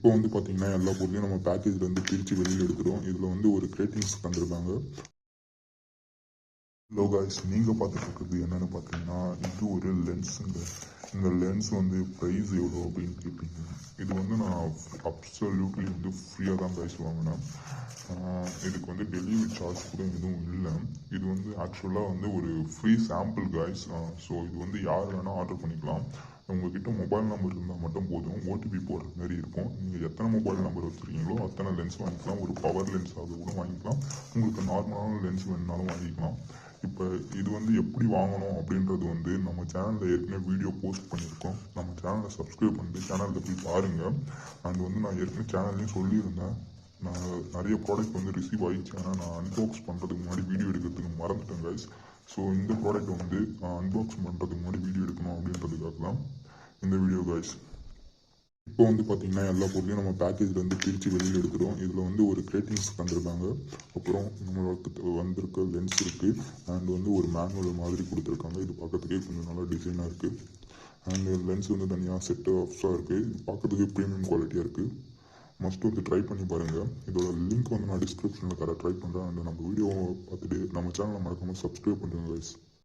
இப்போ வந்து பார்த்தீங்கன்னா எல்லா பொருளையும் நம்ம பேக்கேஜ்லேருந்து பிரித்து வெளியில் எடுக்கிறோம். இதில் வந்து ஒரு கிரேட்டிங்ஸ் தந்திருக்காங்க. ஹலோ காய்ஸ், நீங்கள் பார்த்துட்டு இருக்கிறது என்னென்னு பார்த்தீங்கன்னா இது ஒரு லென்ஸுங்க. இந்த லென்ஸ் வந்து ப்ரைஸ் எவ்வளோ அப்படின்னு கேட்பீங்க. இது வந்து நான் அப்சல்யூட்லி வந்து ஃப்ரீயாக தான் காய்ஸ் வாங்கினேன். இதுக்கு வந்து டெலிவரி சார்ஜ் கூட எதுவும் இல்லை. இது வந்து ஆக்சுவலாக வந்து ஒரு ஃப்ரீ சாம்பிள் காய்ஸ். ஸோ இது வந்து யார் வேணால் ஆர்டர் பண்ணிக்கலாம். உங்ககிட்ட மொபைல் நம்பர் இருந்தால் மட்டும் போதும். ஓடிபி போடுற மாதிரி இருக்கும். நீங்கள் எத்தனை மொபைல் நம்பர் வச்சுருக்கீங்களோ அத்தனை லென்ஸ் வாங்கிக்கலாம். ஒரு பவர் லென்ஸாக கூட வாங்கிக்கலாம். உங்களுக்கு நார்மலான லென்ஸ் வேணுனாலும் வாங்கிக்கலாம். இப்போ இது வந்து எப்படி வாங்கணும் அப்படின்றது வந்து நம்ம சேனலில் ஏற்கனவே வீடியோ போஸ்ட் பண்ணியிருக்கோம். நம்ம சேனலை சப்ஸ்கிரைப் பண்ணிட்டு சேனலில் போய் பாருங்கள். அண்ட் வந்து நான் ஏற்கனவே சேனல்லையும் சொல்லியிருந்தேன். நான் நிறைய ப்ராடக்ட் வந்து ரிசீவ் ஆகிடுச்சு. ஆனால் நான் அன்பாக்ஸ் பண்ணுறதுக்கு முன்னாடி வீடியோ எடுக்கிறதுக்கு மறந்துட்டேன் கைஸ். ஸோ இந்த ப்ராடக்ட் வந்து அன்பாக்ஸ் பண்ணுறதுக்கு முன்னாடி வீடியோ எடுக்கணும் அப்படின்றதுக்காக தான் இந்த வீடியோ கைஸ். இப்போ வந்து பார்த்தீங்கன்னா எல்லா பொருளையும் நம்ம பேக்கேஜ்லேருந்து பிரித்து வெளியில் எடுக்கிறோம். இதில் வந்து ஒரு கிரேட்டிங்ஸ் தந்திருக்காங்க. அப்புறம் நம்மளுக்கு வந்திருக்க லென்ஸ் இருக்குது. அண்ட் வந்து ஒரு மேனுவல் மாதிரி கொடுத்துருக்காங்க. இது பார்க்கறதுக்கே கொஞ்சம் நல்லா டிசைனாக இருக்குது. அண்ட் லென்ஸ் வந்து தனியாக செட்டு ஆஃப்ஸாக இருக்குது. இது பார்க்கறதுக்கு ப்ரீமியம் குவாலிட்டியாக இருக்குது. மஸ்ட் வந்து ட்ரை பண்ணி பாருங்கள். இதோட லிங்க் வந்து நான் டிஸ்கிரிப்ஷனில் தர ட்ரை பண்ணுறேன். அண்ட் நம்ம வீடியோவை பார்த்துட்டு நம்ம சேனலை மறக்காமல் சப்ஸ்கிரைப் பண்ணுறேன் கைஸ்.